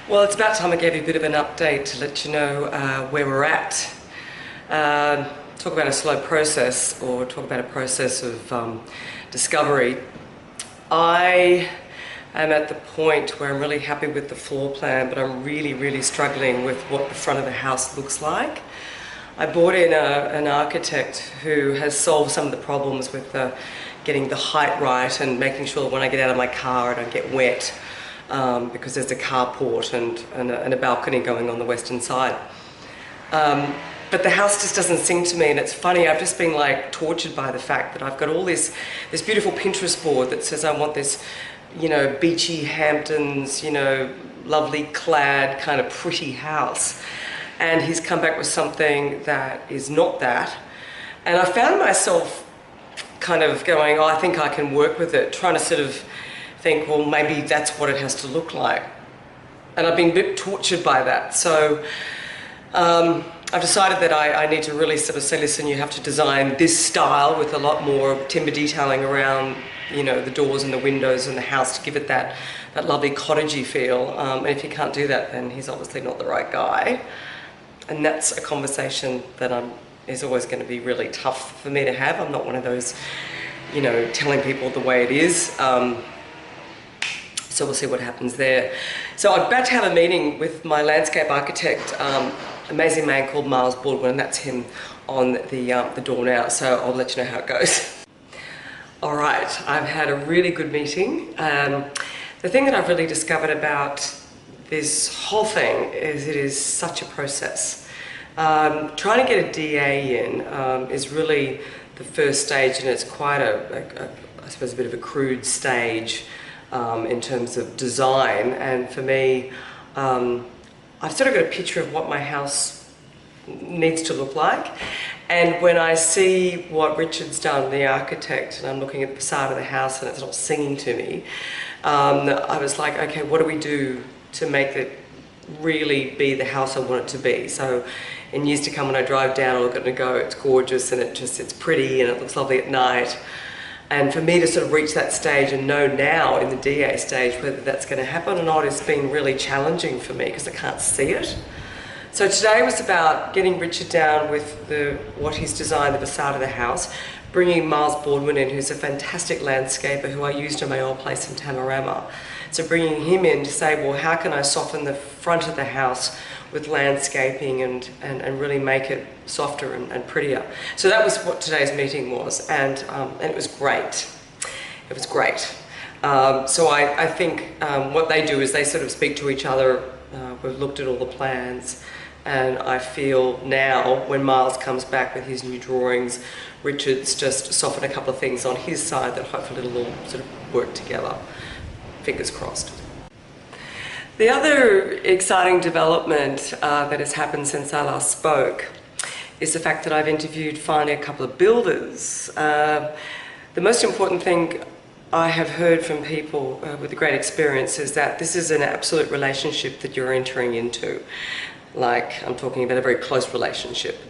Well, it's about time I gave you a bit of an update to let you know where we're at. Talk about a slow process, or talk about a process of discovery. I am at the point where I'm really happy with the floor plan, but I'm really struggling with what the front of the house looks like. I brought in an architect who has solved some of the problems with getting the height right and making sure when I get out of my car I don't get wet. Because there's a carport and a balcony going on the western side. But the house just doesn't sing to me, and it's funny, I've just been like tortured by the fact that I've got all this beautiful Pinterest board that says I want this, you know, beachy Hamptons, you know, lovely clad kind of pretty house. And he's come back with something that is not that. And I found myself kind of going, oh, I think I can work with it, trying to sort of think, well, maybe that's what it has to look like. And I've been a bit tortured by that. So I've decided that I need to really sort of say, listen, you have to design this style with a lot more timber detailing around, you know, the doors and the windows and the house to give it that lovely cottagey feel. And if you can't do that, then he's obviously not the right guy. And that's a conversation that is always going to be really tough for me to have. I'm not one of those, you know, telling people the way it is. So we'll see what happens there. So I'm about to have a meeting with my landscape architect, amazing man called Miles Baldwin, and that's him on the door now, so I'll let you know how it goes. All right, I've had a really good meeting. The thing that I've really discovered about this whole thing is it is such a process. Trying to get a DA in is really the first stage, and it's quite I suppose a bit of a crude stage. In terms of design, and for me, I've sort of got a picture of what my house needs to look like, and when I see what Richard's done, the architect, and I'm looking at the facade of the house and it's not singing to me, I was like, okay, what do we do to make it really be the house I want it to be? So in years to come, when I drive down, I look at it and go, it's gorgeous and it's pretty and it looks lovely at night. And for me to sort of reach that stage and know now in the DA stage whether that's going to happen or not has been really challenging for me because I can't see it. So today was about getting Richard down with what he's designed, the facade of the house, bringing Miles Baldwin in, who's a fantastic landscaper who I used in my old place in Tamarama. So bringing him in to say, well, how can I soften the front of the house with landscaping and really make it softer and prettier. So that was what today's meeting was, and it was great. It was great. So I think what they do is they sort of speak to each other. We've looked at all the plans, and I feel now when Miles comes back with his new drawings, Richard's just softened a couple of things on his side that hopefully it'll all sort of work together. Fingers crossed. The other exciting development that has happened since I last spoke is the fact that I've interviewed finally a couple of builders. The most important thing I have heard from people with a great experience is that this is an absolute relationship that you're entering into. Like, I'm talking about a very close relationship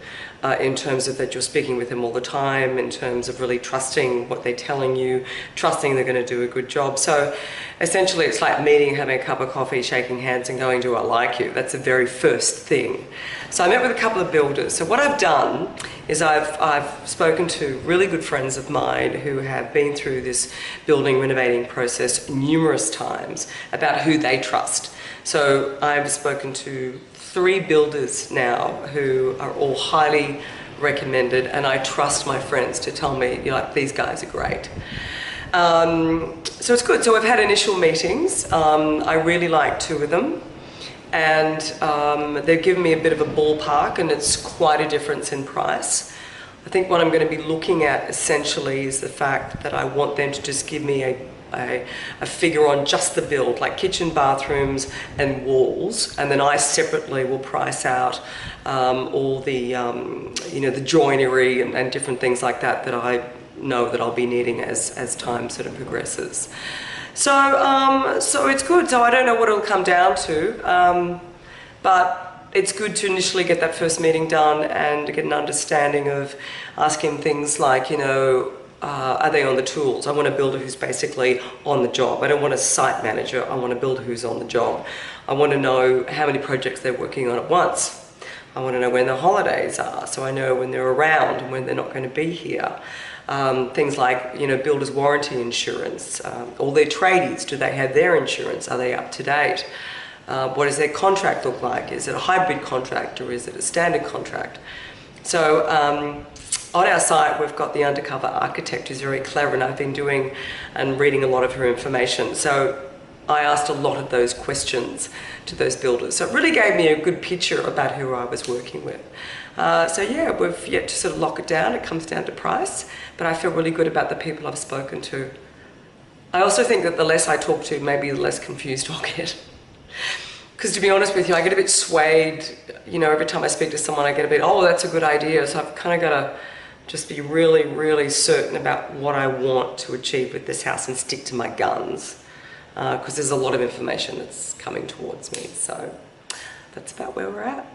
in terms of that you're speaking with them all the time, in terms of really trusting what they're telling you, trusting they're going to do a good job. So essentially it's like meeting, having a cup of coffee, shaking hands and going, do I like you? That's the very first thing. So I met with a couple of builders. So what I've done is I've spoken to really good friends of mine who have been through this building renovating process numerous times about who they trust. So I've spoken to 3 builders now who are all highly recommended, and I trust my friends to tell me, you know, these guys are great. So it's good. So we've had initial meetings. I really like 2 of them, and they've given me a bit of a ballpark, and it's quite a difference in price. I think what I'm going to be looking at essentially is the fact that I want them to just give me a figure on just the build, like kitchen, bathrooms and walls, and then I separately will price out all the you know, the joinery and different things like that that I know that I'll be needing as time sort of progresses. So so it's good. So I don't know what it'll come down to, but it's good to initially get that first meeting done and get an understanding of asking things like, you know, are they on the tools? I want a builder who's basically on the job. I don't want a site manager. I want a builder who's on the job. I want to know how many projects they're working on at once. I want to know when the holidays are, so I know when they're around and when they're not going to be here. Things like, you know, builder's warranty insurance, all their tradies, do they have their insurance? Are they up to date? What does their contract look like? Is it a hybrid contract or is it a standard contract? So on our site, we've got the undercover architect who's very clever, and I've been doing and reading a lot of her information. So I asked a lot of those questions to those builders. So it really gave me a good picture about who I was working with. So yeah, we've yet to sort of lock it down. It comes down to price, but I feel really good about the people I've spoken to. I also think that the less I talk to, maybe the less confused I'll get. Because to be honest with you, I get a bit swayed. You know, every time I speak to someone, I get a bit, oh, that's a good idea. So I've kind of got to just be really, really certain about what I want to achieve with this house and stick to my guns. Because there's a lot of information that's coming towards me. So that's about where we're at.